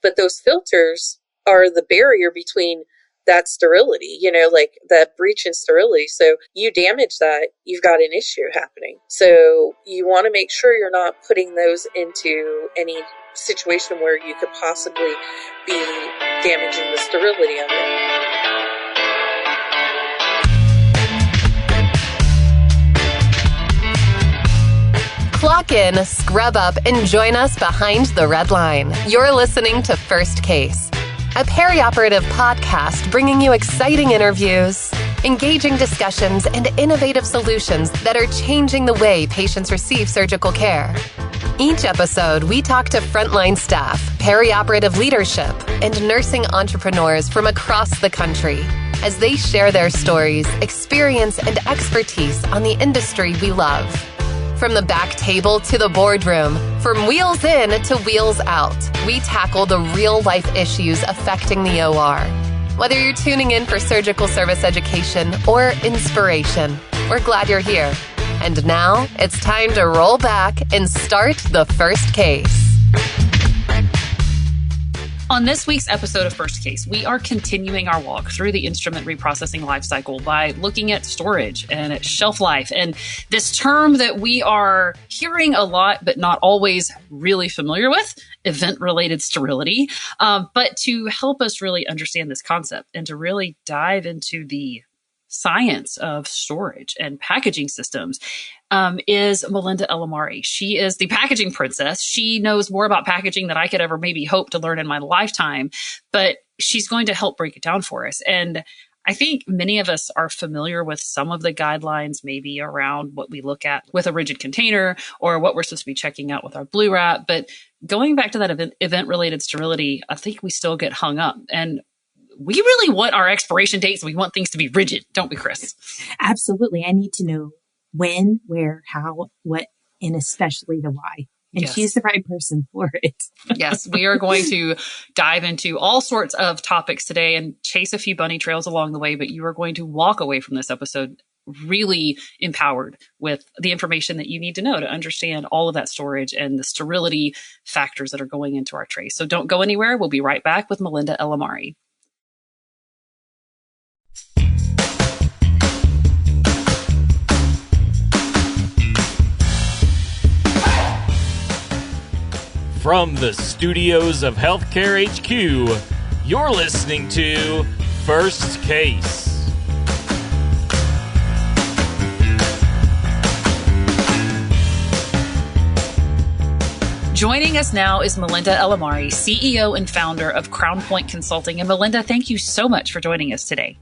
But those filters are the barrier between that sterility, like that breach in sterility. So you damage that, you've got an issue happening. So you want to make sure you're not putting those into any situation where you could possibly be damaging the sterility of it. Clock in, scrub up, and join us behind the red line. You're listening to First Case, a perioperative podcast bringing you exciting interviews, engaging discussions, and innovative solutions that are changing the way patients receive surgical care. Each episode, we talk to frontline staff, perioperative leadership, and nursing entrepreneurs from across the country as they share their stories, experience, and expertise on the industry we love. From the back table to the boardroom, from wheels in to wheels out, we tackle the real-life issues affecting the OR. Whether you're tuning in for surgical service education or inspiration, we're glad you're here. And now, it's time to roll back and start the first case. On this week's episode of First Case, we are continuing our walk through the instrument reprocessing lifecycle by looking at storage and at shelf life, and this term that we are hearing a lot but not always really familiar with, event-related sterility. But to help us really understand this concept and to really dive into the science of storage and packaging systems, is Malinda Elammari. She is the packaging princess. She knows more about packaging than I could ever maybe hope to learn in my lifetime, but she's going to help break it down for us. And I think many of us are familiar with some of the guidelines, maybe around what we look at with a rigid container or what we're supposed to be checking out with our blue wrap. But going back to that event-related sterility, I think we still get hung up. And we really want our expiration dates. We want things to be rigid, don't we, Chris? Absolutely. I need to know when, where, how, what, and especially the why. And Yes. She's the right person for it. Yes, we are going to dive into all sorts of topics today and chase a few bunny trails along the way, but you are going to walk away from this episode really empowered with the information that you need to know to understand all of that storage and the sterility factors that are going into our trays. So don't go anywhere. We'll be right back with Malinda Elammari. From the studios of Healthcare HQ, you're listening to First Case. Joining us now is Malinda Elammari, CEO and founder of Crown Point Consulting. And Malinda, thank you so much for joining us today.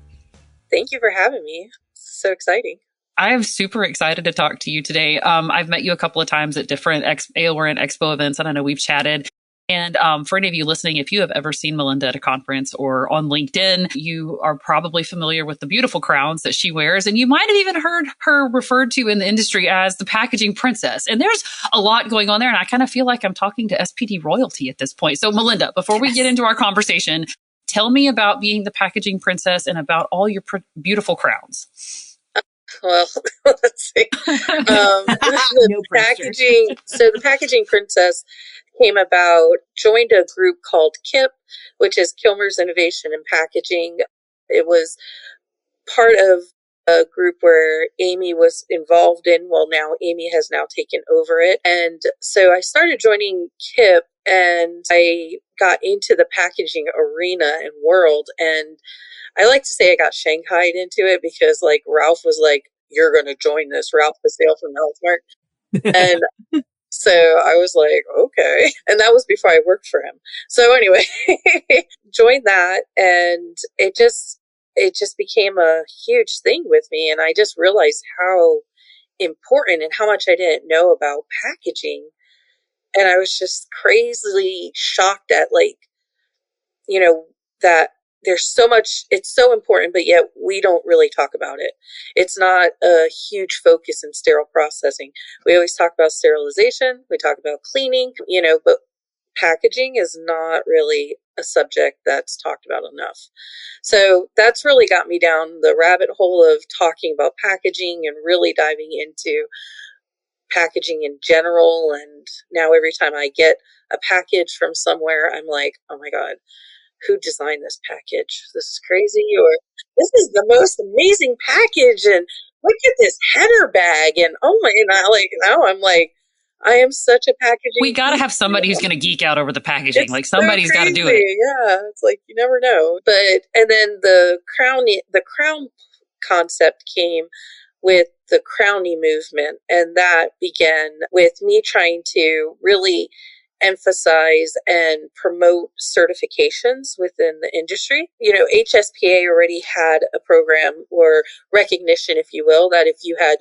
Thank you for having me. So exciting. I am super excited to talk to you today. I've met you a couple of times at different AOR and Expo events, and I know we've chatted. And for any of you listening, if you have ever seen Malinda at a conference or on LinkedIn, you are probably familiar with the beautiful crowns that she wears. And you might have even heard her referred to in the industry as the packaging princess. And there's a lot going on there. And I kind of feel like I'm talking to SPD royalty at this point. So Malinda, before we get into our conversation, tell me about being the packaging princess and about all your beautiful crowns. Well, let's see. The packaging princess came about, joined a group called KIP, which is Kilmer's Innovation in Packaging. It was part of a group where Amy was involved in. Well, now Amy has now taken over it. And so I started joining KIP and I got into the packaging arena and world. And I like to say I got shanghaied into it because like Ralph was like, you're going to join this. Ralph Basale from Healthmark. And so I was like, okay. And that was before I worked for him. So anyway, joined that and it just became a huge thing with me. And I just realized how important and how much I didn't know about packaging. And I was just crazily shocked at that there's so much, it's so important, but yet we don't really talk about it. It's not a huge focus in sterile processing. We always talk about sterilization. We talk about cleaning, but packaging is not really a subject that's talked about enough. So that's really got me down the rabbit hole of talking about packaging and really diving into packaging in general. And now every time I get a package from somewhere, I'm like, oh my God, who designed this package? This is crazy. Or this is the most amazing package. And look at this header bag. And oh my, and I'm like, I am such a packaging. We got to have somebody who's going to geek out over the packaging. It's like somebody's got to do it. Yeah. It's like, you never know. But, and then the crown concept came with the Crowny movement. And that began with me trying to really emphasize and promote certifications within the industry. You know, HSPA already had a program or recognition, if you will, that if you had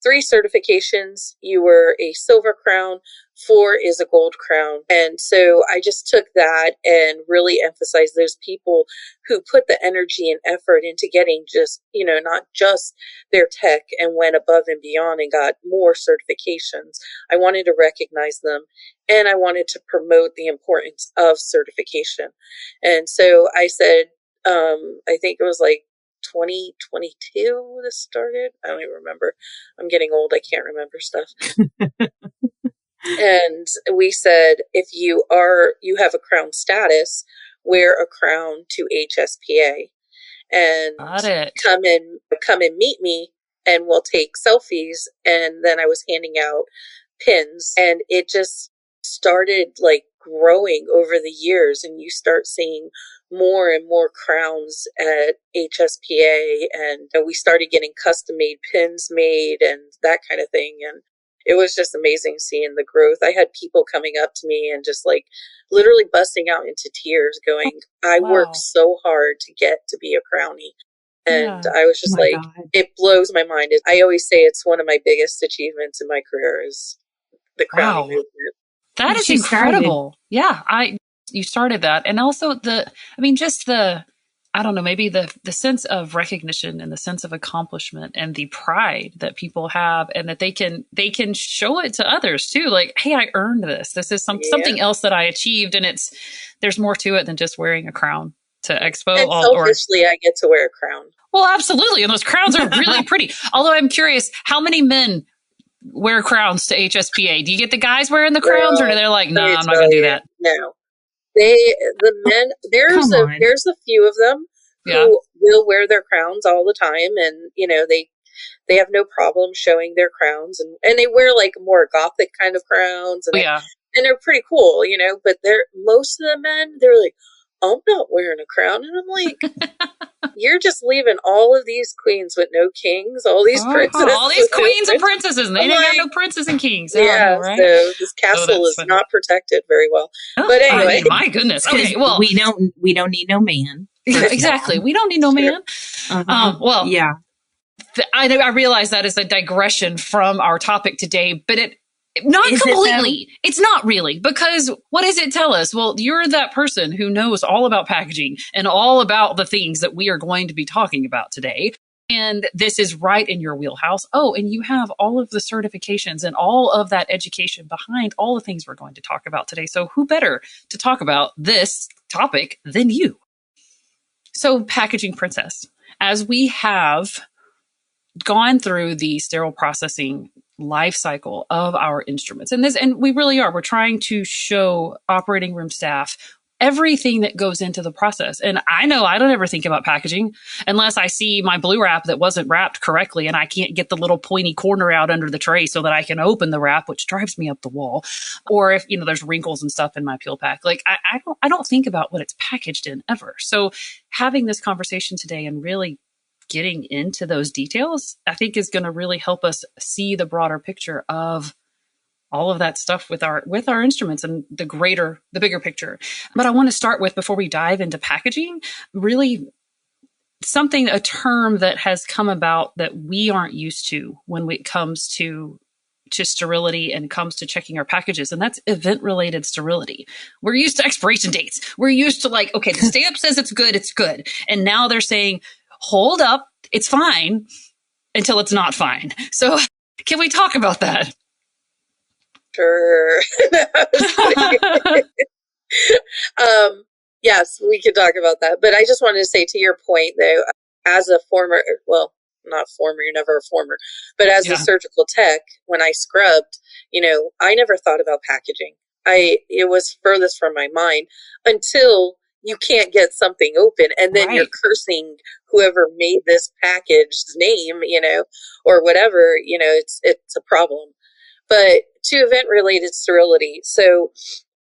3 certifications, you were a silver crown, 4 is a gold crown. And so I just took that and really emphasized those people who put the energy and effort into getting just, you know, not just their tech and went above and beyond and got more certifications. I wanted to recognize them and I wanted to promote the importance of certification. And so I said, I think it was like 2022 this started. I don't even remember. I'm getting old. I can't remember stuff. And we said, if you have a crown status, wear a crown to HSPA and come and meet me and we'll take selfies. And then I was handing out pins and it just started like growing over the years, and you start seeing more and more crowns at HSPA, and we started getting custom made pins made and that kind of thing. And it was just amazing seeing the growth. I had people coming up to me and just like literally busting out into tears going, I worked so hard to get to be a crownie. And I was just it blows my mind. I always say it's one of my biggest achievements in my career is the crowning movement. That is incredible. Yeah, you started that. And also I don't know, maybe the sense of recognition and the sense of accomplishment and the pride that people have, and that they can show it to others too. Like, hey, I earned this. This is something else that I achieved. And there's more to it than just wearing a crown to Expo. And selfishly, I get to wear a crown. Well, absolutely. And those crowns are really pretty. Although I'm curious, how many men wear crowns to HSPA? Do you get the guys wearing the crowns, or are they like, no, I'm not going to do that? No. The men, there's a few of them who will wear their crowns all the time, and you know they have no problem showing their crowns, and they wear like more gothic kind of crowns, and and they're pretty cool, you know. But most of the men, they're like, I'm not wearing a crown, and I'm like, you're just leaving all of these queens with no kings, all these princesses, all these queens and princesses, and they didn't have no princes and kings. Yeah, right? So this castle is not protected very well. But anyway, my goodness. Okay, well, we don't need no man. Exactly, we don't need no man. I realize that is a digression from our topic today, but not completely. It's not really, because what does it tell us? Well, you're that person who knows all about packaging and all about the things that we are going to be talking about today. And this is right in your wheelhouse. Oh, and you have all of the certifications and all of that education behind all the things we're going to talk about today. So who better to talk about this topic than you? So, Packaging Princess, as we have gone through the sterile processing life cycle of our instruments, and we really are, we're trying to show operating room staff everything that goes into the process. And I know I don't ever think about packaging unless I see my blue wrap that wasn't wrapped correctly and I can't get the little pointy corner out under the tray so that I can open the wrap, which drives me up the wall. Or if, there's wrinkles and stuff in my peel pack, like I don't think about what it's packaged in ever. So having this conversation today and really getting into those details, I think is going to really help us see the broader picture of all of that stuff with our instruments and the bigger picture. But I want to start with, before we dive into packaging, really a term that has come about that we aren't used to when it comes to sterility and comes to checking our packages. And that's event-related sterility. We're used to expiration dates. We're used to like, okay, the stamp says it's good, it's good. And now they're saying, hold up, it's fine until it's not fine. So can we talk about that? Sure. Yes, we can talk about that. But I just wanted to say, to your point, though, as a former, not former, you're never a former, but as a surgical tech, when I scrubbed, I never thought about packaging. It was furthest from my mind until you can't get something open, and then you're cursing whoever made this package's name, or whatever, it's a problem. But to event-related sterility, so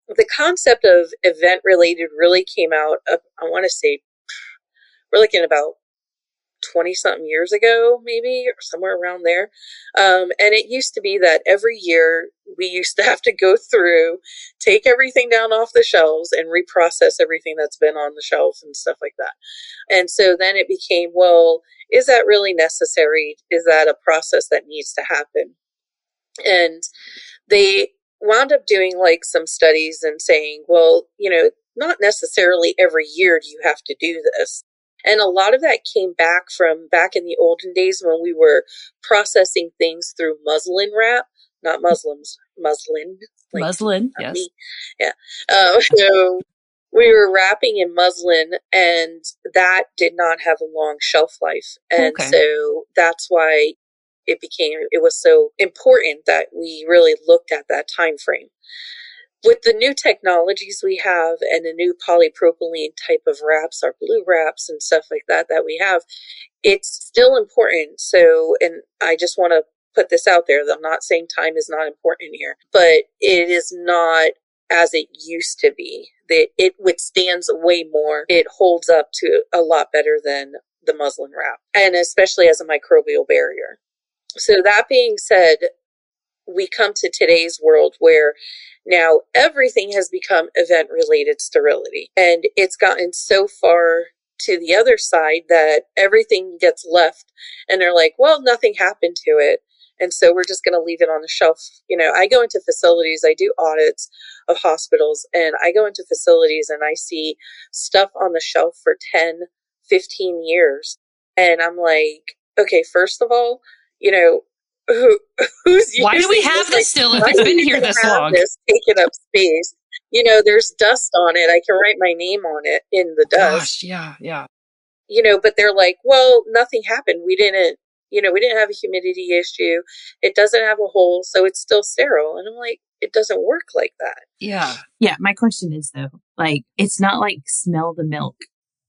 the concept of event-related really came out, I want to say, we're looking about 20-something years ago, maybe, or somewhere around there. And it used to be that every year we used to have to go through, take everything down off the shelves and reprocess everything that's been on the shelf and stuff like that. And so then it became, well, is that really necessary? Is that a process that needs to happen? And they wound up doing like some studies and saying, well, not necessarily every year do you have to do this. And a lot of that came back from back in the olden days when we were processing things through muslin wrap, not Muslims, muslin. Like, muslin, yes. Me. Yeah. So we were wrapping in muslin, and that did not have a long shelf life. And so that's why it was so important that we really looked at that time frame. With the new technologies we have and the new polypropylene type of wraps, our blue wraps and stuff like that we have, it's still important. So, and I just want to put this out there, that I'm not saying time is not important here, but it is not as it used to be. It withstands way more. It holds up to a lot better than the muslin wrap, and especially as a microbial barrier. So that being said, we come to today's world where now everything has become event-related sterility. And it's gotten so far to the other side that everything gets left and they're like, well, nothing happened to it. And so we're just going to leave it on the shelf. I go into facilities, I do audits of hospitals, and I go into facilities and I see stuff on the shelf for 10, 15 years. And I'm like, okay, first of all, who's why do we have this still if it's been here this long? This taking up space. There's dust on it. I can write my name on it in the dust. Gosh, yeah. But they're like, well, nothing happened. We didn't have a humidity issue. It doesn't have a hole, so it's still sterile. And I'm like, it doesn't work like that. Yeah. Yeah. My question is though, like, it's not like smell the milk,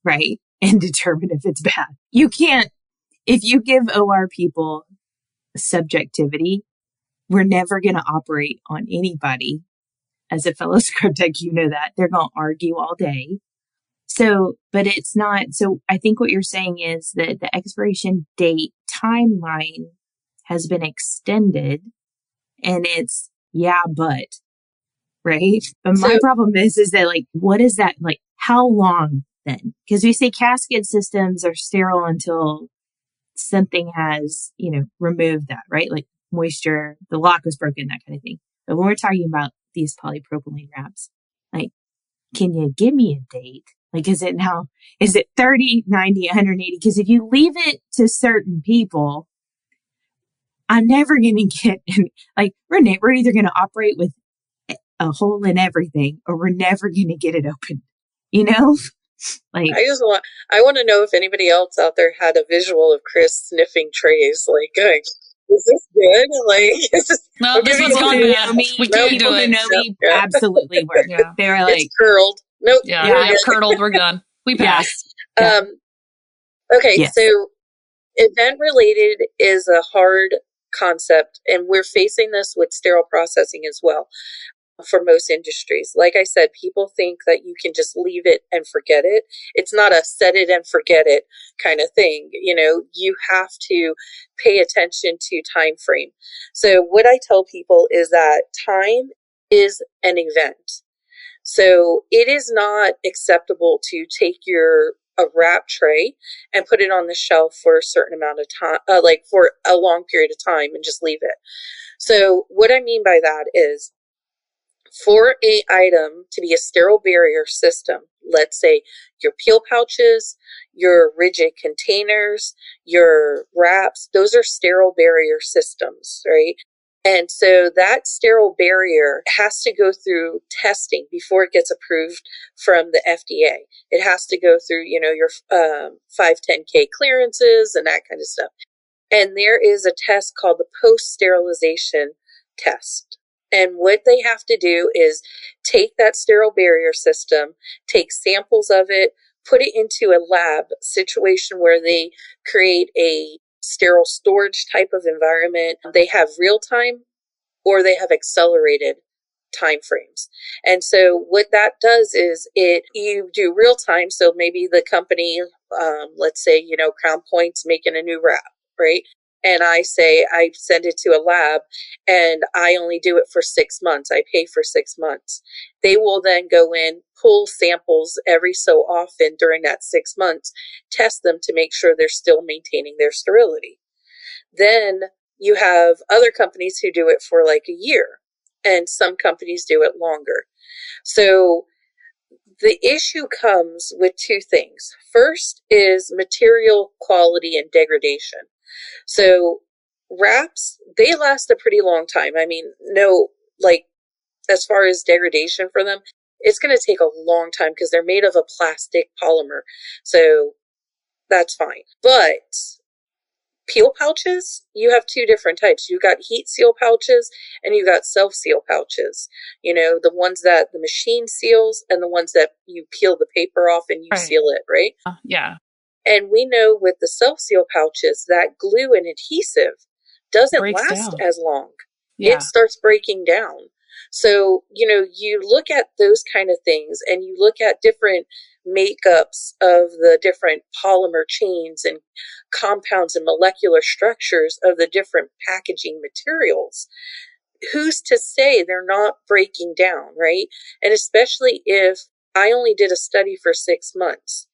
right? And determine if it's bad. You can't, if you give OR people subjectivity, we're never going to operate on anybody. As a fellow scrub tech, that they're going to argue all day. So, but it's not. So I think what you're saying is that the expiration date timeline has been extended, and it's but right. But my problem is that, like, what is that, like, how long then? Because we say casket systems are sterile until something has, removed that, right? Like moisture, the lock was broken, that kind of thing. But when we're talking about these polypropylene wraps, like, can you give me a date? Like, is it 30, 90, 180? Because if you leave it to certain people, I'm never going to get, we're either going to operate with a hole in everything, or we're never going to get it open, Like, I want to know if anybody else out there had a visual of Chris sniffing trays, like, going, is this good? Like, is this, no, this one's gone bad. We can't do it. Who know me absolutely were. Yeah. They were like, it's curled. Nope. Yeah, curdled. We're done. We passed. Yeah. Okay, yes. So event related is a hard concept, and we're facing this with sterile processing as well. For most industries, like I said, people think that you can just leave it and forget it. It's not a set it and forget it kind of thing. You have to pay attention to time frame. So what I tell people is that time is an event. So it is not acceptable to take a wrap tray and put it on the shelf for a certain amount of time, like for a long period of time, and just leave it. So what I mean by that is, for an item to be a sterile barrier system, let's say your peel pouches, your rigid containers, your wraps, those are sterile barrier systems, right? And so that sterile barrier has to go through testing before it gets approved from the FDA. It has to go through, your 510K clearances and that kind of stuff. And there is a test called the post-sterilization test. And what they have to do is take that sterile barrier system, take samples of it, put it into a lab situation where they create a sterile storage type of environment. They have real time or they have accelerated time frames. And so what that does is you do real time. So maybe the company, let's say, Crown Point's making a new wrap, right? And I send it to a lab and I only do it for 6 months. I pay for 6 months. They will then go in, pull samples every so often during that 6 months, test them to make sure they're still maintaining their sterility. Then you have other companies who do it for like a year, and some companies do it longer. So the issue comes with two things. First is material quality and degradation. So wraps, they last a pretty long time. I mean, as far as degradation for them, it's going to take a long time because they're made of a plastic polymer. So that's fine. But peel pouches, you have two different types. You've got heat seal pouches and you've got self-seal pouches. The ones that the machine seals and the ones that you peel the paper off and you seal it, right? Yeah. And we know with the self-seal pouches that glue and adhesive doesn't last as long. Yeah. It starts breaking down. So, you look at those kind of things and you look at different makeups of the different polymer chains and compounds and molecular structures of the different packaging materials. Who's to say they're not breaking down, right? And especially if I only did a study for 6 months.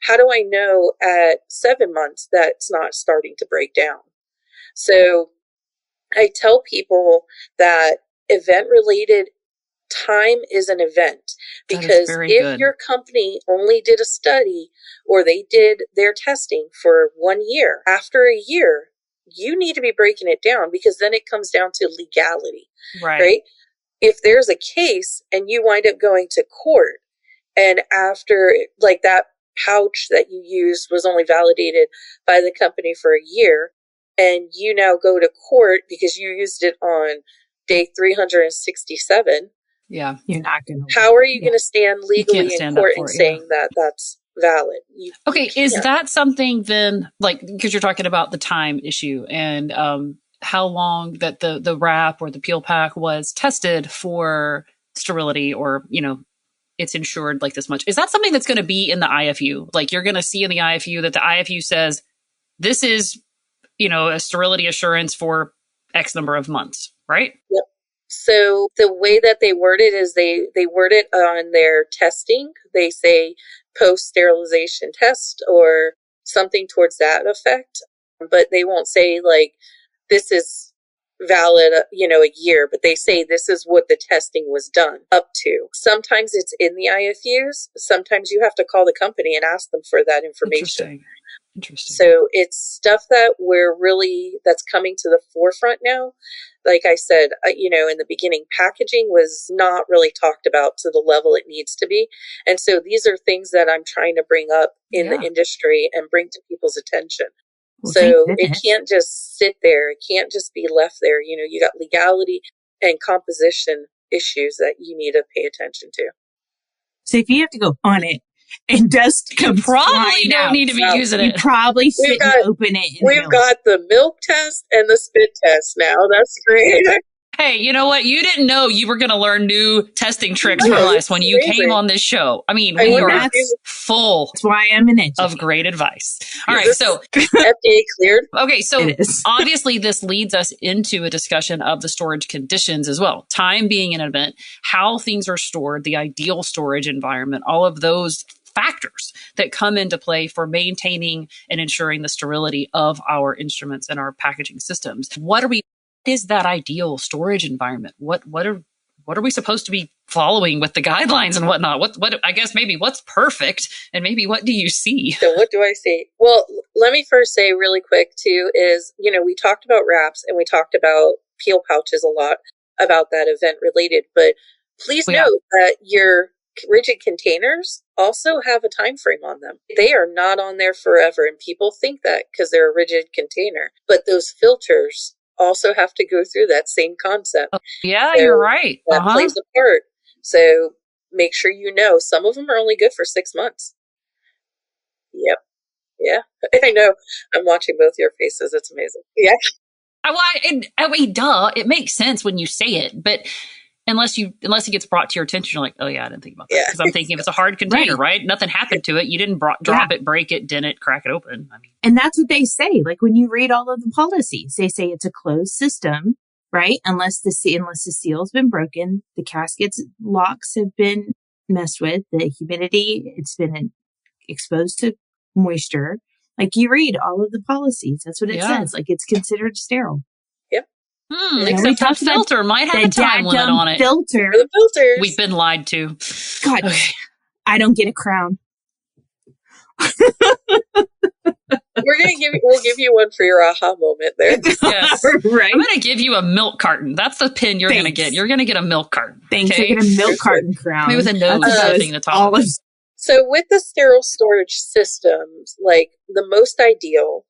How do I know at 7 months that it's not starting to break down? So I tell people that event-related time is an event, because if your company only did a study or they did their testing for 1 year, after a year, you need to be breaking it down, because then it comes down to legality, right? If there's a case and you wind up going to court, and after that pouch that you used was only validated by the company for a year, and you now go to court because you used it on day 367. Yeah, you're not going to. How are you going to stand legally in court and saying that that's valid? You is that something then, because you're talking about the time issue and how long that the wrap or the peel pack was tested for sterility, or, it's insured like this much. Is that something that's going to be in the IFU? Like, you're going to see in the IFU that the IFU says, this is, a sterility assurance for X number of months, right? Yep. So the way that they word it is they word it on their testing. They say post-sterilization test or something towards that effect. But they won't say this is valid, a year, but they say this is what the testing was done up to. Sometimes it's in the IFUs. Sometimes you have to call the company and ask them for that information. Interesting. So it's stuff that that's coming to the forefront now. Like I said, in the beginning, packaging was not really talked about to the level it needs to be. And so these are things that I'm trying to bring up in the industry and bring to people's attention. Well, so it can't just sit there. It can't just be left there. You got legality and composition issues that you need to pay attention to. So if you have to go on it, and dust comes probably don't need to be using it. You probably sit and open it. We've got the milk test and the spit test now. That's great. Hey, you know what? You didn't know you were going to learn new testing tricks from us when you came on this show. I mean, we are full. That's why I'm an educator. Of great advice. All right, so FDA cleared. Okay, so obviously this leads us into a discussion of the storage conditions as well. Time being an event, how things are stored, the ideal storage environment, all of those factors that come into play for maintaining and ensuring the sterility of our instruments and our packaging systems. What is that ideal storage environment? What are we supposed to be following with the guidelines and whatnot? What I guess maybe what's perfect, and maybe what do you see? So what do I see? Well, let me first say really quick too is, we talked about wraps and we talked about peel pouches a lot about that event related, but please note that your rigid containers also have a time frame on them. They are not on there forever, and people think that because they're a rigid container. But those filters also have to go through that same concept. Yeah, So you're right. that plays a part. So make sure you know some of them are only good for 6 months. Yep. Yeah. I know. I'm watching both your faces. It's amazing. Yeah. I mean, duh. It makes sense when you say it, but unless it gets brought to your attention, you're like, oh yeah, I didn't think about that. Because I'm thinking if it's a hard container, right? Nothing happened to it. You didn't drop it, break it, dent it, crack it open. I mean, and that's what they say. Like when you read all of the policies, they say it's a closed system, right? Unless the seal's been broken, the caskets locks have been messed with, the humidity, it's been exposed to moisture. Like you read all of the policies. That's what it says. Like it's considered sterile. Yep. Except that filter might have a time limit on it. Filter. The filters. We've been lied to. God, okay. I don't get a crown. We'll give you one for your aha moment there. Yes. Right. I'm going to give you a milk carton. That's the pin you're going to get. You're going to get a milk carton. Thanks. Okay? I get a milk carton crown. Maybe with a nose sitting the top. So with the sterile storage systems, like the most ideal,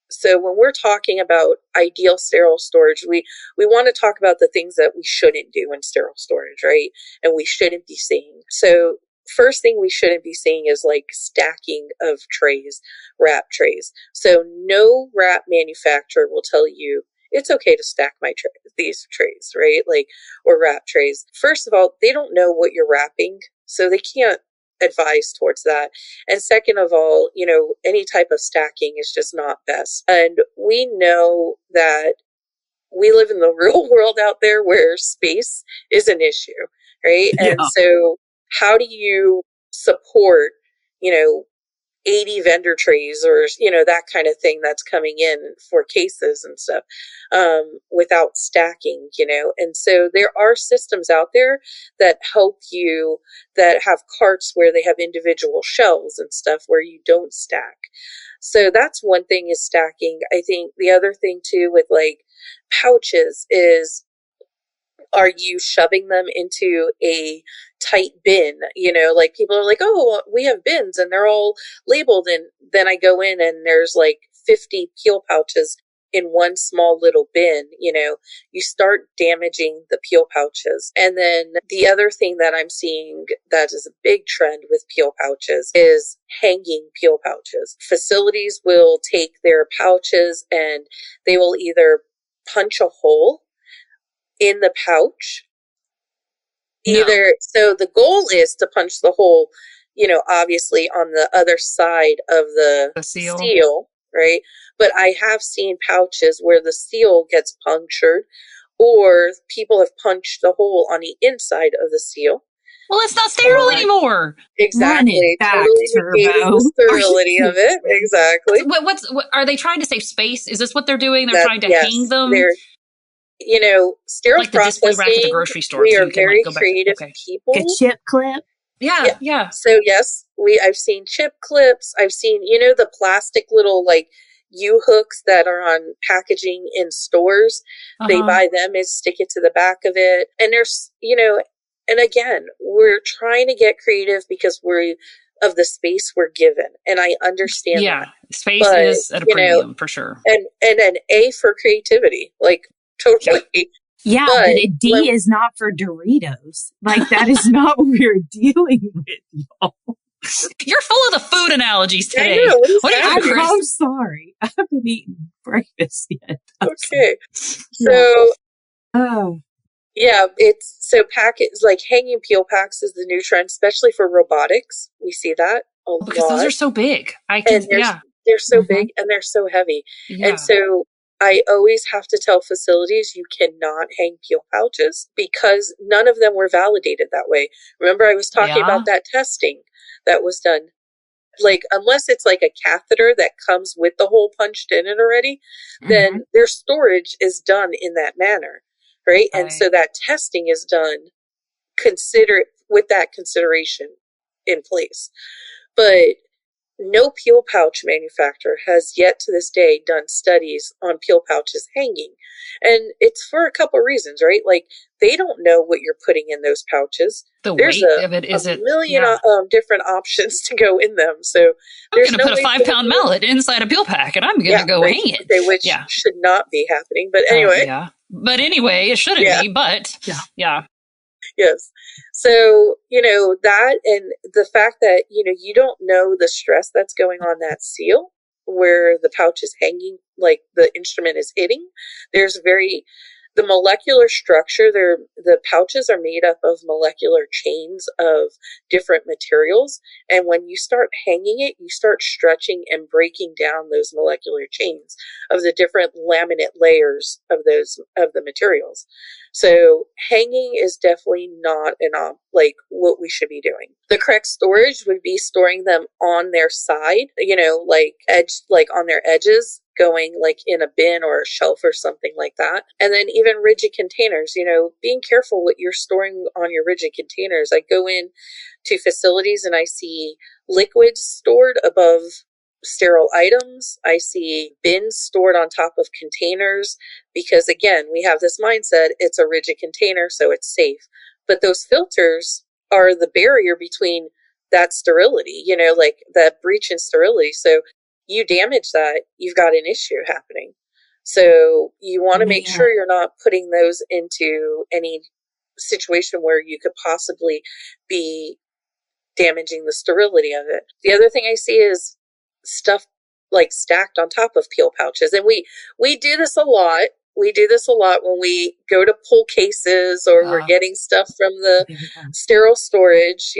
so when we're talking about ideal sterile storage, we want to talk about the things that we shouldn't do in sterile storage, right? And we shouldn't be seeing. So first thing we shouldn't be seeing is like stacking of trays, wrap trays. So no wrap manufacturer will tell you it's okay to stack these trays, right? Like, or wrap trays. First of all, they don't know what you're wrapping, so they can't advise towards that. And second of all, any type of stacking is just not best. And we know that we live in the real world out there where space is an issue, right? Yeah. And so how do you support, 80 vendor trays or, that kind of thing that's coming in for cases and stuff, without stacking, and so there are systems out there that help you, that have carts where they have individual shelves and stuff where you don't stack. So that's one thing, is stacking. I think the other thing too with like pouches is, are you shoving them into a tight bin? Like people are like, oh, we have bins and they're all labeled. And then I go in and there's like 50 peel pouches in one small little bin. You start damaging the peel pouches. And then the other thing that I'm seeing that is a big trend with peel pouches is hanging peel pouches. Facilities will take their pouches and they will either punch a hole in the pouch. So the goal is to punch the hole, obviously on the other side of the seal, right? But I have seen pouches where the seal gets punctured, or people have punched the hole on the inside of the seal. Well, it's not sterile anymore. Exactly. Totally negating the sterility of it. Exactly. What are they trying to save space? Is this what they're doing? They're trying to hang them? Sterile like the display rack at the grocery store. We are very creative people. A chip clip. Yeah. So yes, I've seen chip clips. I've seen, the plastic little like U-hooks that are on packaging in stores. They buy them and stick it to the back of it. And there's, and again, we're trying to get creative because of the space we're given. And I understand that. Space is at a premium for sure. And an A for creativity, like totally. Yeah, but a D is not for Doritos. Like, that is not what we're dealing with, y'all. You're full of the food analogies today. I know. I'm sorry. I haven't eaten breakfast yet. Okay. So, yeah, like hanging peel packs is the new trend, especially for robotics. We see that a lot. Because those are so big. They're so big and they're so heavy. Yeah. And so I always have to tell facilities you cannot hang peel pouches because none of them were validated that way. Remember, I was talking about that testing that was done. Like, unless it's like a catheter that comes with the hole punched in it already, then their storage is done in that manner, right? And so that testing is done with that consideration in place. But no peel pouch manufacturer has yet to this day done studies on peel pouches hanging. And it's for a couple reasons, right? Like, they don't know what you're putting in those pouches. There's There's of it, is a it million different options to go in them. So I'm going to put a 5-pound mallet inside a peel pack and I'm going to go hang it. Which should not be happening. But anyway. But anyway, it shouldn't be, but yeah. Yes. So, that, and the fact that, you don't know the stress that's going on that seal where the pouch is hanging, like the instrument is hitting. The molecular structure, the pouches are made up of molecular chains of different materials. And when you start hanging it, you start stretching and breaking down those molecular chains of the different laminate layers of the materials. So hanging is definitely not what we should be doing. The correct storage would be storing them on their side, on their edges, going like in a bin or a shelf or something like that. And then even rigid containers, being careful what you're storing on your rigid containers. I go in to facilities and I see liquids stored above sterile items. I see bins stored on top of containers because, again, we have this mindset, it's a rigid container, so it's safe. But those filters are the barrier between that sterility, like that breach in sterility. So you damage that, you've got an issue happening. So you want to make sure you're not putting those into any situation where you could possibly be damaging the sterility of it. The other thing I see is stuff like stacked on top of peel pouches. And we do this a lot. We do this a lot when we go to pull cases or we're getting stuff from the sterile storage,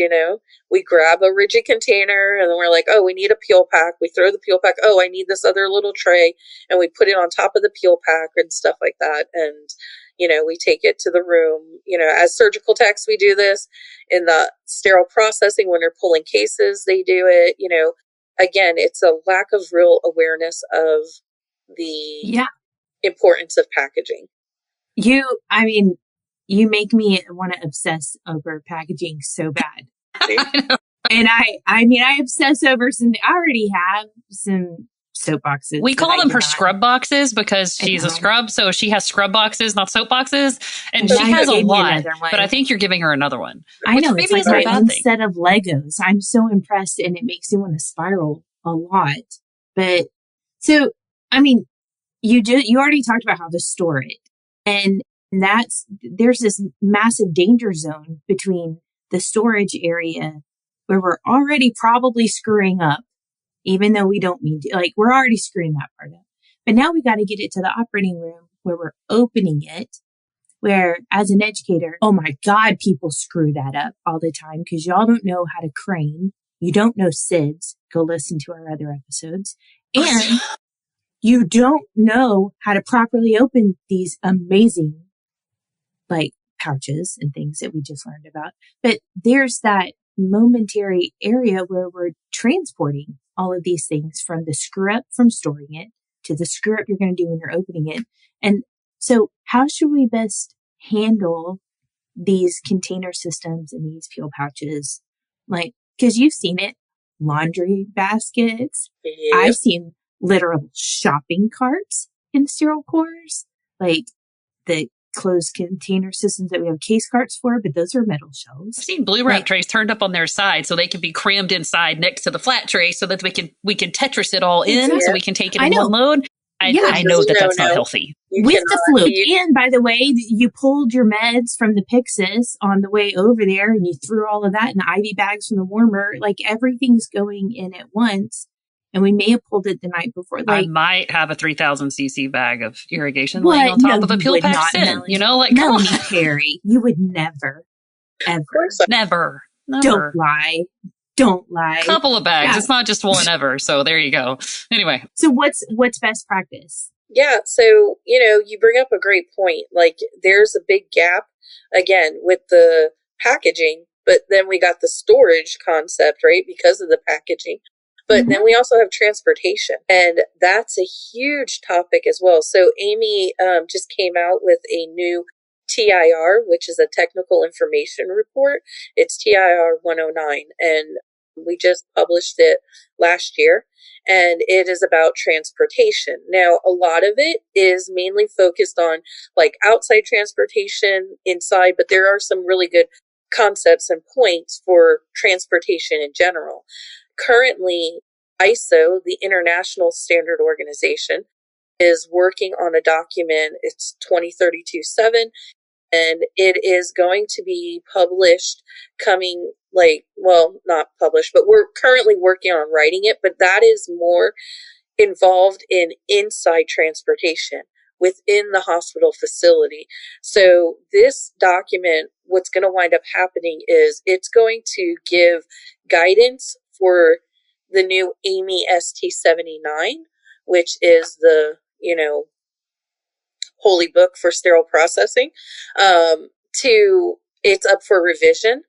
we grab a rigid container and then we're like, oh, we need a peel pack. We throw the peel pack. Oh, I need this other little tray. And we put it on top of the peel pack and stuff like that. And, we take it to the room, as surgical techs, we do this. In the sterile processing, when they're pulling cases, they do it, Again, it's a lack of real awareness of the importance of packaging. You make me want to obsess over packaging so bad. And I obsess over I already have some soap boxes. We call them her scrub boxes because she's a scrub. So she has scrub boxes, not soap boxes. And she has a lot, but I think you're giving her another one. I know. It's like my own set of Legos. I'm so impressed and it makes me want to spiral a lot. But so, you already talked about how to store it. And there's this massive danger zone between the storage area where we're already probably screwing up, even though we don't mean to, we're already screwing that part up. But now we got to get it to the operating room where we're opening it, where as an educator, oh my God, people screw that up all the time because y'all don't know how to crane. You don't know SIDS. Go listen to our other episodes. And you don't know how to properly open these amazing, pouches and things that we just learned about. But there's that momentary area where we're transporting all of these things from the screw up from storing it to the screw up you're going to do when you're opening it. And so how should we best handle these container systems and these peel pouches? Because you've seen it, laundry baskets. Yep. I've seen literal shopping carts in sterile cores, the closed container systems that we have case carts for, but those are metal shelves. I've seen blue wrap trays turned up on their side so they can be crammed inside next to the flat tray so that we can Tetris it all in so we can take it in one load. I know that's not healthy. With the flute. And by the way, you pulled your meds from the Pyxis on the way over there and you threw all of that in the IV bags from the warmer. Everything's going in at once. And we may have pulled it the night before. I might have a 3,000 cc bag of irrigation laying on top of a peel pack sin. Melanie Perry, you would never, ever. Never. Don't lie. Couple of bags. Yeah. It's not just one ever. So there you go. Anyway. So what's best practice? Yeah. So, you bring up a great point. There's a big gap, again, with the packaging, but then we got the storage concept, right? Because of the packaging. But then we also have transportation, and that's a huge topic as well. So Amy just came out with a new TIR, which is a technical information report. It's TIR 109. And We just published it last year, and it is about transportation. Now, a lot of it is mainly focused on like outside transportation, inside, but there are some really good concepts and points for transportation in general. Currently, ISO, the International Standard Organization, is working on a document. It's 2032-7, and it is going to be published coming, like, well, not published, but we're currently working on writing it, but that is more involved in inside transportation within the hospital facility. So this document, what's going to wind up happening is it's going to give guidance for the new AAMI ST79, which is the, holy book for sterile processing. It's up for revision.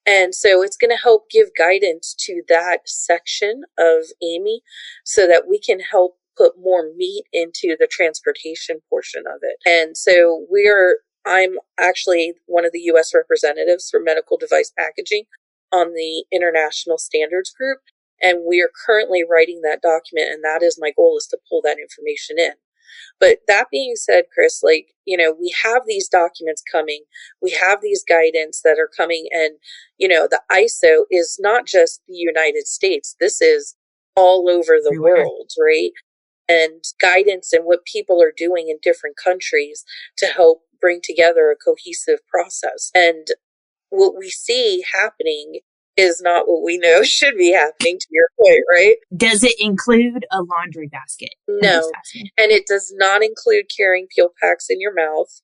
And so it's going to help give guidance to that section of AAMI so that we can help put more meat into the transportation portion of it. And so I'm actually one of the U.S. representatives for medical device packaging on the International Standards Group. And we are currently writing that document, and that is my goal, is to pull that information in. But that being said, Chris, we have these documents coming. We have these guidance that are coming. And, the ISO is not just the United States. This is all over the world, right? And guidance and what people are doing in different countries to help bring together a cohesive process. And what we see happening is not what we know should be happening, to your point, right? Does it include a laundry basket? No. And it does not include carrying peel packs in your mouth.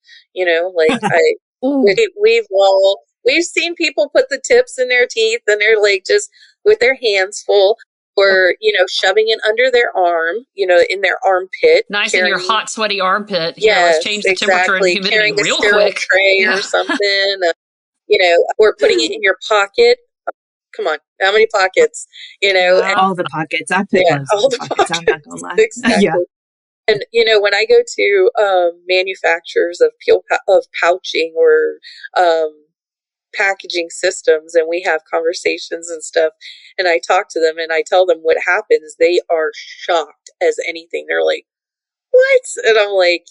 We've seen people put the tips in their teeth and they're like just with their hands full, or, shoving it under their arm, in their armpit. Nice in your hot, sweaty armpit. Yes, let's change the temperature and humidity carrying real a sterile quick. tray or something, or putting it in your pocket. Come on, how many pockets? And all the pockets. I put all the pockets. I'm not gonna lie. Exactly. Yeah. And when I go to manufacturers of pouching or packaging systems, and we have conversations and stuff, and I talk to them and I tell them what happens, they are shocked as anything. They're like, "What?" And I'm like,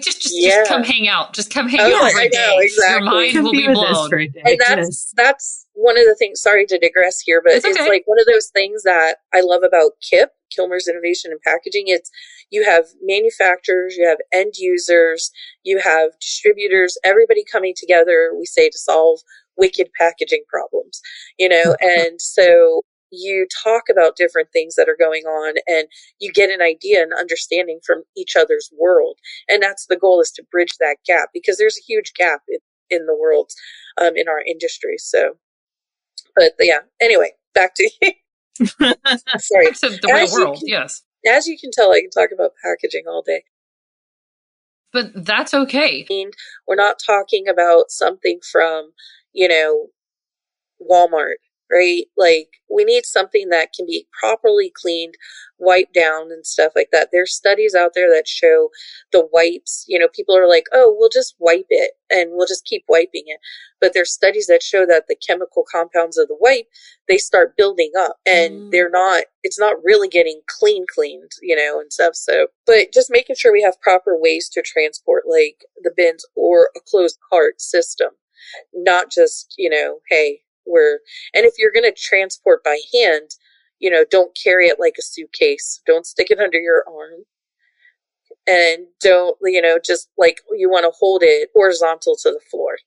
just come hang out. Just come hang out for a day. Exactly. Your mind will be blown. And that's one of the things, sorry to digress here, but it's like one of those things that I love about KIP, Kilmer's Innovation in Packaging. It's, you have manufacturers, you have end users, you have distributors, everybody coming together, we say, to solve wicked packaging problems, and so you talk about different things that are going on and you get an idea and understanding from each other's world. And that's the goal, is to bridge that gap, because there's a huge gap in the world, in our industry. So, but yeah, anyway, back to you. Sorry. The real world, yes. As you can tell, I can talk about packaging all day. But that's okay. We're not talking about something from, Walmart, right? Like, we need something that can be properly cleaned, wiped down and stuff like that. There's studies out there that show the wipes, people are like, oh, we'll just wipe it and we'll just keep wiping it. But there's studies that show that the chemical compounds of the wipe, they start building up, and it's not really getting cleaned, and stuff. So, but just making sure we have proper ways to transport, like the bins or a closed cart system, not just, hey, and if you're going to transport by hand, don't carry it like a suitcase. Don't stick it under your arm. And don't, just like, you want to hold it horizontal to the floor.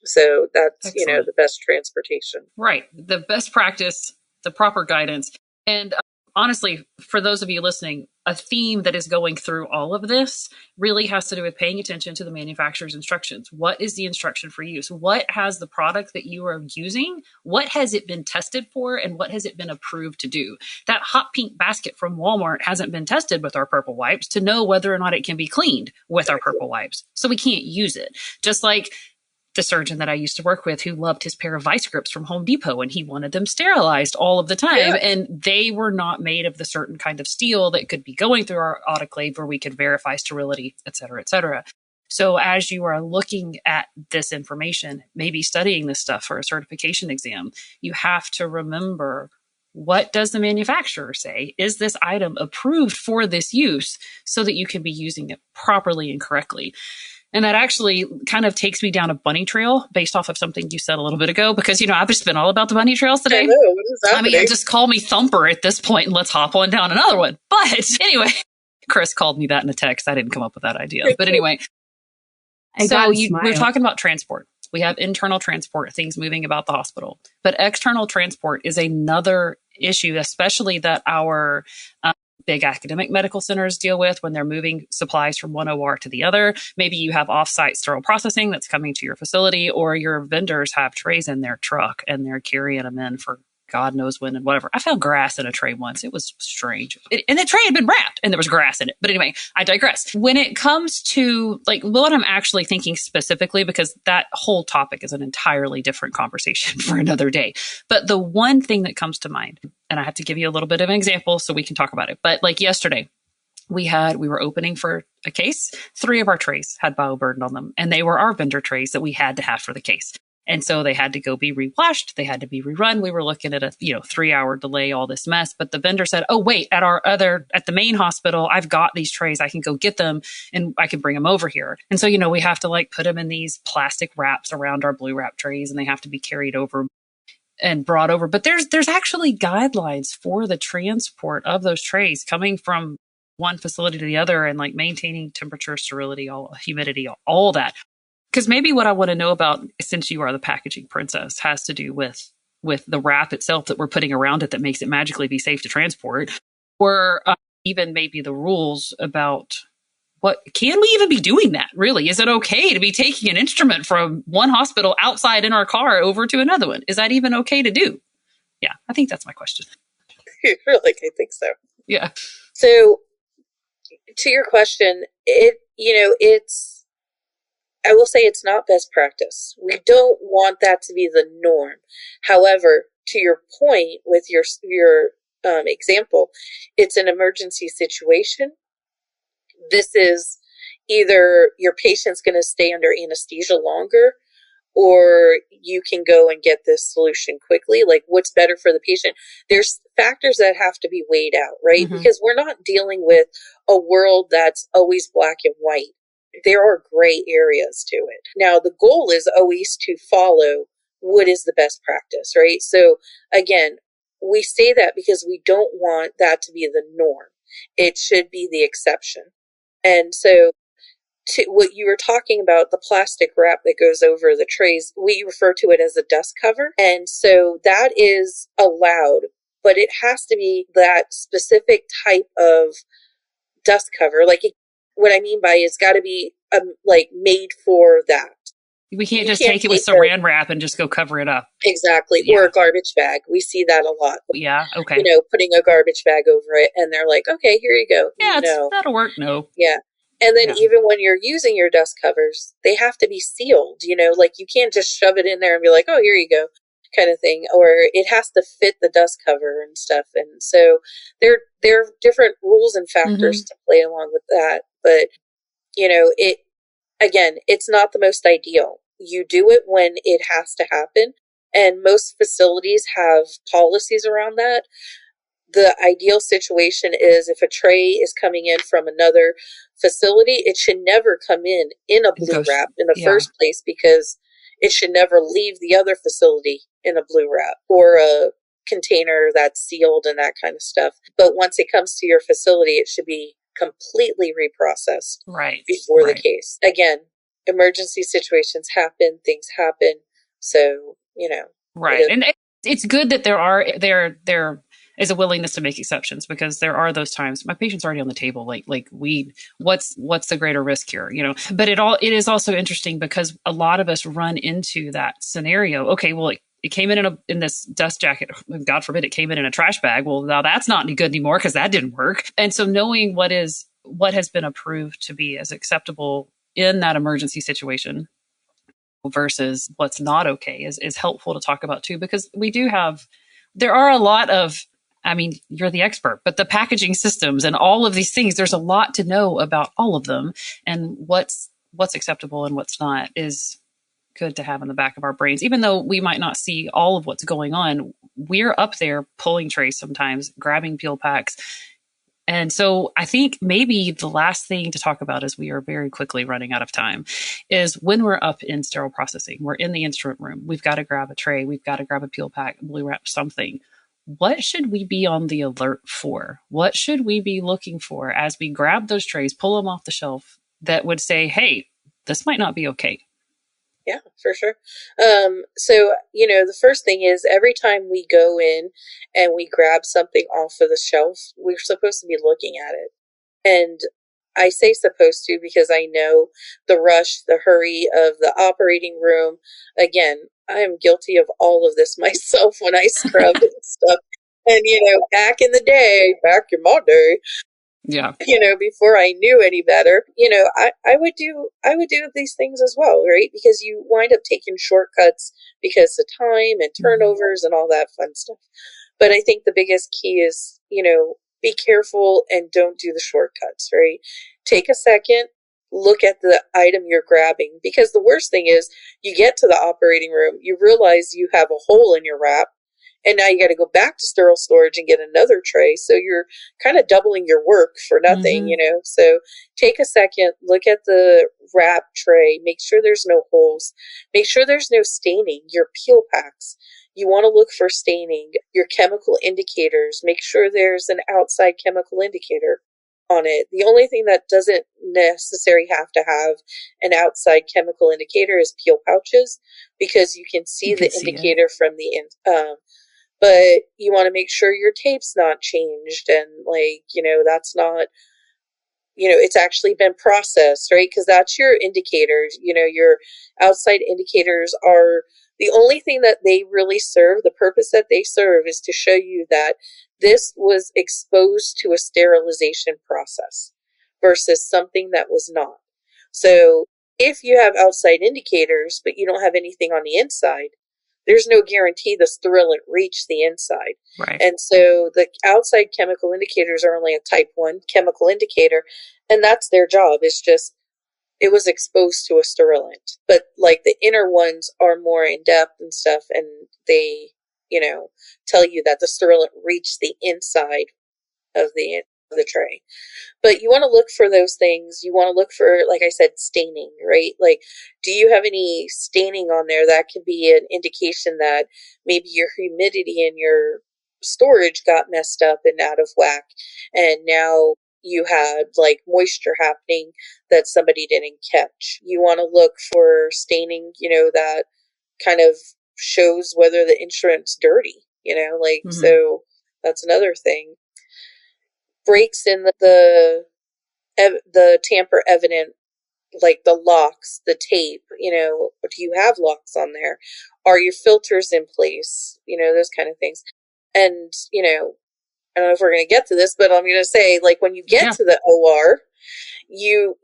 So that's, Excellent. The best transportation. Right. The best practice, the proper guidance. And honestly, for those of you listening, a theme that is going through all of this really has to do with paying attention to the manufacturer's instructions. What is the instruction for use? What has the product that you are using? What has it been tested for? And what has it been approved to do? That hot pink basket from Walmart hasn't been tested with our purple wipes to know whether or not it can be cleaned with our purple wipes. So we can't use it. Just like the surgeon that I used to work with, who loved his pair of vice grips from Home Depot, and he wanted them sterilized all of the time. Yeah. And they were not made of the certain kind of steel that could be going through our autoclave where we could verify sterility, et cetera, et cetera. So as you are looking at this information, maybe studying this stuff for a certification exam, you have to remember what does the manufacturer say? Is this item approved for this use so that you can be using it properly and correctly? And that actually kind of takes me down a bunny trail based off of something you said a little bit ago, because, I've just been all about the bunny trails today. I know, what is happening? I mean, just call me Thumper at this point and let's hop on down another one. But anyway, Chris called me that in a text. I didn't come up with that idea. But anyway, we're talking about transport. We have internal transport, things moving about the hospital. But external transport is another issue, especially that our big academic medical centers deal with when they're moving supplies from one OR to the other. Maybe you have off-site sterile processing that's coming to your facility, or your vendors have trays in their truck and they're carrying them in for God knows when and whatever. I found grass in a tray once. It was strange. And the tray had been wrapped and there was grass in it. But anyway, I digress. When it comes to what I'm actually thinking specifically, because that whole topic is an entirely different conversation for another day. But the one thing that comes to mind, and I have to give you a little bit of an example so we can talk about it. But yesterday, we were opening for a case. 3 of our trays had bioburden on them, and they were our vendor trays that we had to have for the case. And so they had to go be replashed. They had to be rerun. We were looking at a 3-hour delay, all this mess. But the vendor said, "Oh, wait, at the main hospital, I've got these trays. I can go get them and I can bring them over here." And so, we have to put them in these plastic wraps around our blue wrap trays, and they have to be carried over and brought over. But there's actually guidelines for the transport of those trays coming from one facility to the other, and maintaining temperature, sterility, humidity, all that. Because maybe what I want to know about, since you are the packaging princess, has to do with the wrap itself that we're putting around it that makes it magically be safe to transport, or even maybe the rules about what can we even be doing that? Really, is it okay to be taking an instrument from one hospital outside in our car over to another one? Is that even okay to do? Yeah, I think that's my question. You're like, I think so. Yeah. So, to your question, I will say it's not best practice. We don't want that to be the norm. However, to your point with your example, it's an emergency situation. This is either your patient's going to stay under anesthesia longer, or you can go and get this solution quickly. What's better for the patient? There's factors that have to be weighed out, right? Mm-hmm. Because we're not dealing with a world that's always black and white. There are gray areas to it. Now, the goal is always to follow what is the best practice, right? So again, we say that because we don't want that to be the norm. It should be the exception. And so to what you were talking about, the plastic wrap that goes over the trays, we refer to it as a dust cover. And so that is allowed, but it has to be that specific type of dust cover. What I mean by it's got to be made for that. We can't just take it with saran wrap and just go cover it up. Exactly. Yeah. Or a garbage bag. We see that a lot. Yeah. Okay. Putting a garbage bag over it, and they're like, "Okay, here you go." Yeah, that'll work. No. Yeah. And then even when you're using your dust covers, they have to be sealed. You can't just shove it in there and be like, "Oh, here you go," kind of thing. Or it has to fit the dust cover and stuff. And so there are different rules and factors to play along with that. But it's not the most ideal. You do it when it has to happen. And most facilities have policies around that. The ideal situation is if a tray is coming in from another facility, it should never come in a blue wrap in the first place, because it should never leave the other facility in a blue wrap or a container that's sealed and that kind of stuff. But once it comes to your facility, it should be completely reprocessed before the case. Again, emergency situations happen, things happen. So, Right. And it's good that there is a willingness to make exceptions, because there are those times my patient's already on the table. What's the greater risk here? But it is also interesting because a lot of us run into that scenario. Okay, well, it came in this dust jacket. God forbid it came in a trash bag. Well, now that's not any good anymore because that didn't work. And so knowing what has been approved to be as acceptable in that emergency situation versus what's not okay is helpful to talk about too, because there are a lot of, you're the expert, but the packaging systems and all of these things, there's a lot to know about all of them, and what's acceptable and what's not is good to have in the back of our brains. Even though we might not see all of what's going on, we're up there pulling trays sometimes, grabbing peel packs. And so I think maybe the last thing to talk about, as we are very quickly running out of time, is when we're up in sterile processing, we're in the instrument room, we've got to grab a tray, we've got to grab a peel pack, blue wrap, something. What should we be on the alert for? What should we be looking for as we grab those trays, pull them off the shelf, that would say, hey, this might not be okay? Yeah, for sure. So, the first thing is every time we go in and we grab something off of the shelf, we're supposed to be looking at it. And I say supposed to because I know the rush, the hurry of the operating room. Again, I am guilty of all of this myself when I scrubbed and stuff. And, back in the day, back in my day, yeah, before I knew any better, I would do these things as well, right? Because you wind up taking shortcuts because of time and turnovers and all that fun stuff. But I think the biggest key is, be careful and don't do the shortcuts, right? Take a second, look at the item you're grabbing, because the worst thing is you get to the operating room, you realize you have a hole in your wrap, and now you got to go back to sterile storage and get another tray. So you're kind of doubling your work for nothing, So take a second, look at the wrap tray, make sure there's no holes, make sure there's no staining. Your peel packs, you want to look for staining. Your chemical indicators, make sure there's an outside chemical indicator on it. The only thing that doesn't necessarily have to have an outside chemical indicator is peel pouches, because you can see the indicator from the but you want to make sure your tape's not changed and that's not, it's actually been processed, right? Because that's your indicators. Your outside indicators are the only thing that they really serve. The purpose that they serve is to show you that this was exposed to a sterilization process versus something that was not. So if you have outside indicators, but you don't have anything on the inside, there's no guarantee the sterilant reached the inside. Right. And so the outside chemical indicators are only a type 1 chemical indicator, and that's their job. It's just, it was exposed to a sterilant. But the inner ones are more in depth and stuff, and they, tell you that the sterilant reached the inside of the tray. But you want to look for those things. You want to look for, like I said, staining, right? Do you have any staining on there? That could be an indication that maybe your humidity in your storage got messed up and out of whack, and now you had moisture happening that somebody didn't catch. You want to look for staining, that kind of shows whether the instrument's dirty, so that's another thing. Breaks in the tamper evident, the locks, the tape, do you have locks on there? Are your filters in place? Those kind of things. And, I don't know if we're going to get to this, but I'm going to say, when you get to the OR, you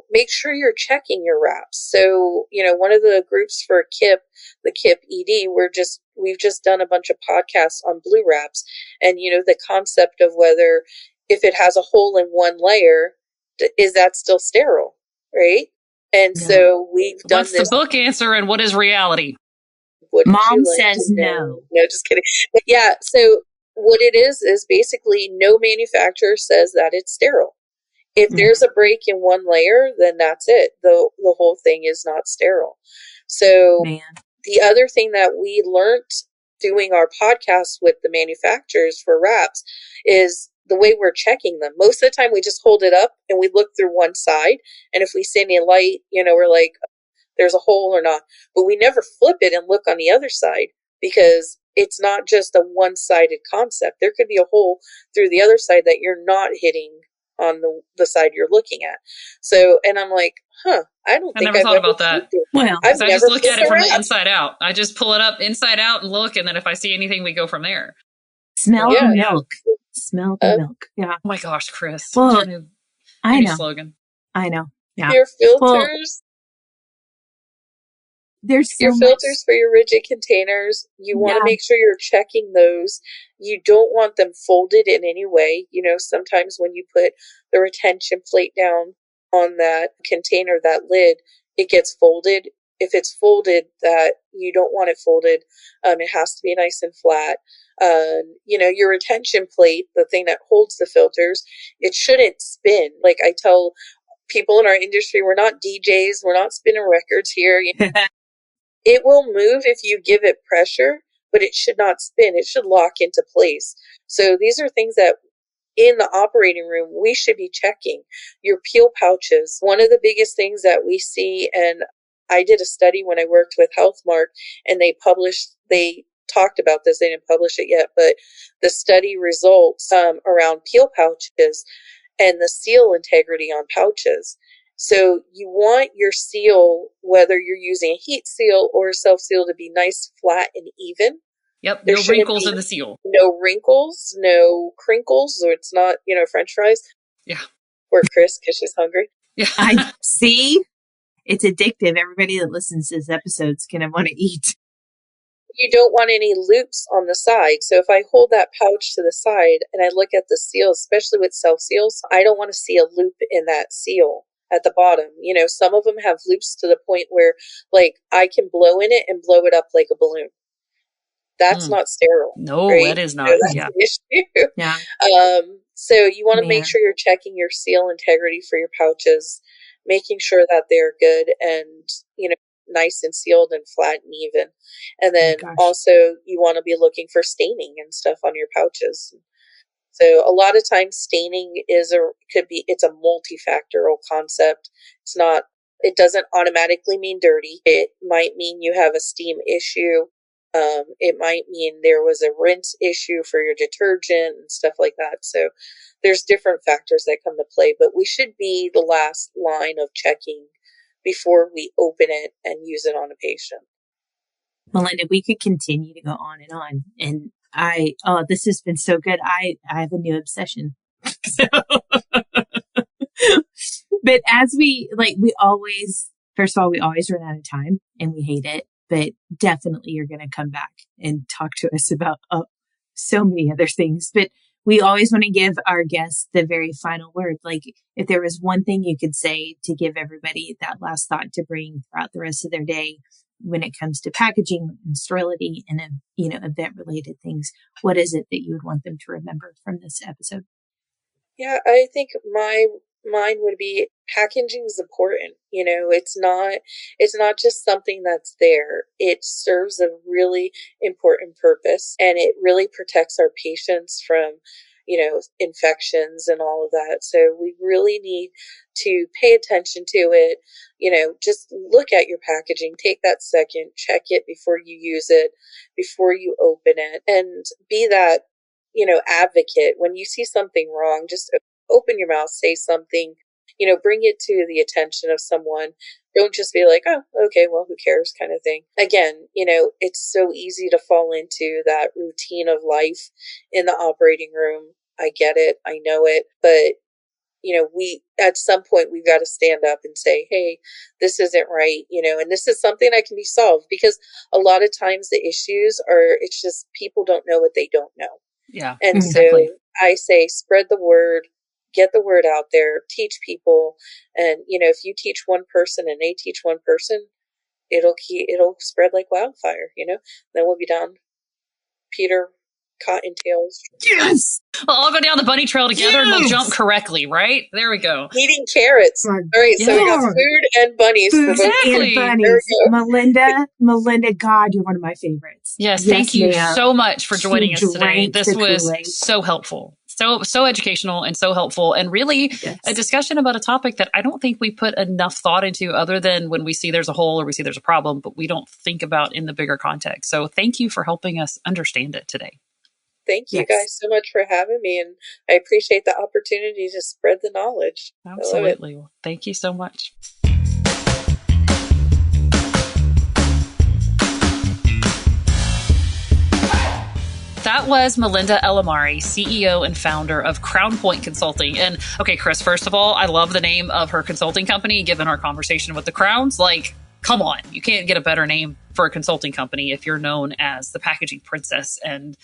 make sure you're checking your wraps. So, one of the groups for KIP, the KIP ED, we've just done a bunch of podcasts on blue wraps, and, the concept of whether, if it has a hole in one layer, is that still sterile, right? And so we've done this. What's the book answer and what is reality? Mom says no. No, just kidding. Yeah, so what it is basically no manufacturer says that it's sterile. If there's a break in one layer, then that's it. The whole thing is not sterile. So the other thing that we learned doing our podcast with the manufacturers for wraps is the way we're checking them. Most of the time we just hold it up and we look through one side. And if we see any light, we're like, there's a hole or not. But we never flip it and look on the other side, because it's not just a one-sided concept. There could be a hole through the other side that you're not hitting on the side you're looking at. So, and I'm like, I never thought about that. Well, I just look at it from the inside out. I just pull it up inside out and look, and then if I see anything, we go from there. Smell the milk. Smell the milk. Yeah. Oh my gosh, Chris. Well, I know. Slogan. I know. Yeah. Your filters. There's your filters for your rigid containers. You want to make sure you're checking those. You don't want them folded in any way. Sometimes when you put the retention plate down on that container, that lid, it gets folded. if it's folded, that you don't want it folded. It has to be nice and flat. Your retention plate, the thing that holds the filters, it shouldn't spin. Like I tell people in our industry, we're not DJs, we're not spinning records here. It will move if you give it pressure, but it should not spin. It should lock into place. So these are things that in the operating room, we should be checking. Your peel pouches, one of the biggest things that we see, and I did a study when I worked with HealthMark, and they talked about this. They didn't publish it yet, but the study results around peel pouches and the seal integrity on pouches. So you want your seal, whether you're using a heat seal or a self-seal, to be nice, flat, and even. Yep, no wrinkles in the seal. No wrinkles, no crinkles, or it's not, French fries. Yeah. Or Chris, because she's hungry. Yeah. I see. It's addictive. Everybody that listens to this episode is going to want to eat. You don't want any loops on the side. So if I hold that pouch to the side and I look at the seal, especially with self-seals, I don't want to see a loop in that seal at the bottom. Some of them have loops to the point where, like, I can blow in it and blow it up like a balloon. That's not sterile. No, right? that is not. That's an issue. Yeah. So you want to make sure you're checking your seal integrity for your pouches, making sure that they're good and, nice and sealed and flat and even. And then also you want to be looking for staining and stuff on your pouches. So a lot of times staining it's a multifactorial concept. It doesn't automatically mean dirty. It might mean you have a steam issue. It might mean there was a rinse issue for your detergent and stuff like that. So there's different factors that come to play, but we should be the last line of checking before we open it and use it on a patient. Malinda, we could continue to go on and on. And this has been so good. I have a new obsession. But as we always run out of time and we hate it, but definitely you're going to come back and talk to us about so many other things. But we always want to give our guests the very final word. Like, if there was one thing you could say to give everybody that last thought to bring throughout the rest of their day when it comes to packaging and sterility and, event related things, what is it that you would want them to remember from this episode? Yeah, I think mine would be packaging is important. It's not just something that's there. It serves a really important purpose, and it really protects our patients from, infections and all of that. So we really need to pay attention to it. Just look at your packaging, take that second, check it before you use it, before you open it, and be that, advocate. When you see something wrong, just open your mouth, say something, bring it to the attention of someone. Don't just be like, oh, okay, well, who cares kind of thing. Again, it's so easy to fall into that routine of life in the operating room. I get it. I know it. But, at some point we've got to stand up and say, hey, this isn't right, and this is something that can be solved, because a lot of times the issues it's just people don't know what they don't know. Yeah. And exactly. So I say, spread the word, get the word out there, teach people. And, if you teach one person and they teach one person, it'll spread like wildfire, then we'll be down Peter Cottontails. Yes. We'll all go down the bunny trail together and we'll jump correctly, right? There we go. Eating carrots. All right, so we got food and bunnies. Exactly. And bunnies. Melinda, God, you're one of my favorites. Yes, thank you so much for joining us today. This was so helpful. So educational and so helpful, and really a discussion about a topic that I don't think we put enough thought into, other than when we see there's a hole or we see there's a problem, but we don't think about in the bigger context. So thank you for helping us understand it today. Thank you guys so much for having me, and I appreciate the opportunity to spread the knowledge. Absolutely. Well, thank you so much. That was Malinda Elammari, CEO and founder of Crown Point Consulting. And okay, Chris, first of all, I love the name of her consulting company, given our conversation with the Crowns. Like, come on, you can't get a better name for a consulting company if you're known as the packaging princess and,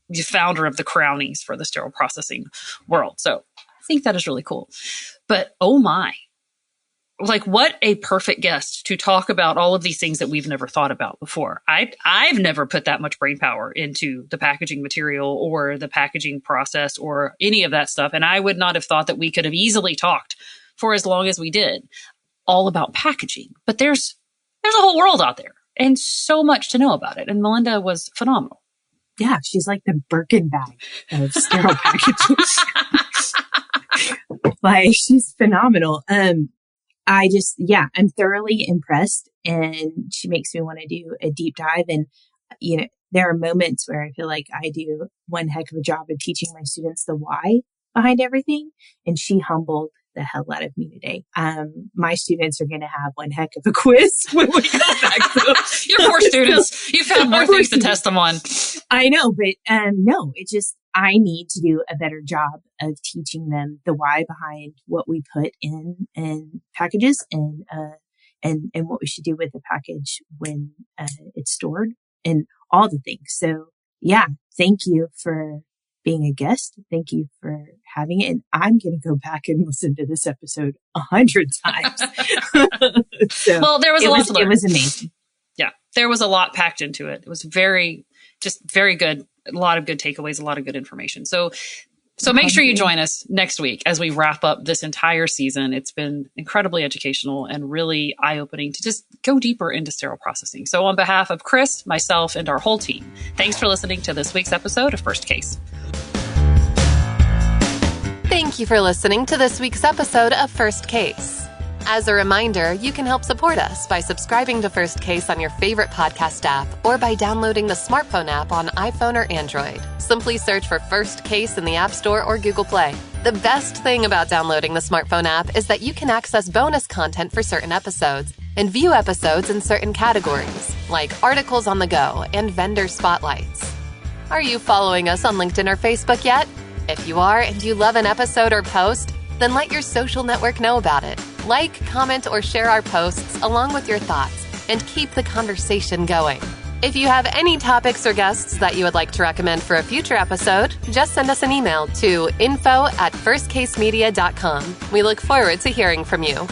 the founder of the Crownies for the sterile processing world. So I think that is really cool. But oh my, like, what a perfect guest to talk about all of these things that we've never thought about before. I've never put that much brain power into the packaging material or the packaging process or any of that stuff. And I would not have thought that we could have easily talked for as long as we did all about packaging. But there's a whole world out there and so much to know about it. And Malinda was phenomenal. Yeah, she's like the Birkin bag of sterile packaging. Like, she's phenomenal. I'm thoroughly impressed, and she makes me want to do a deep dive. And, there are moments where I feel like I do one heck of a job of teaching my students the why behind everything. And she humbled the hell out of me today. My students are going to have one heck of a quiz when we come back. So, your poor students, you found more things to test them on. I know, but no, I need to do a better job of teaching them the why behind what we put in packages and what we should do with the package when it's stored and all the things. So yeah, thank you for being a guest. Thank you for having it. And I'm going to go back and listen to this episode 100 times. Well, there was a lot to learn. It was amazing. Yeah, there was a lot packed into it. It was very good. A lot of good takeaways, a lot of good information. So make sure you join us next week as we wrap up this entire season. It's been incredibly educational and really eye-opening to just go deeper into sterile processing. So on behalf of Chris, myself, and our whole team, thanks for listening to this week's episode of First Case. Thank you for listening to this week's episode of First Case. As a reminder, you can help support us by subscribing to First Case on your favorite podcast app or by downloading the smartphone app on iPhone or Android. Simply search for First Case in the App Store or Google Play. The best thing about downloading the smartphone app is that you can access bonus content for certain episodes and view episodes in certain categories, like articles on the go and vendor spotlights. Are you following us on LinkedIn or Facebook yet? If you are and you love an episode or post, then let your social network know about it. Like, comment, or share our posts along with your thoughts and keep the conversation going. If you have any topics or guests that you would like to recommend for a future episode, just send us an email to info@firstcasemedia.com. We look forward to hearing from you.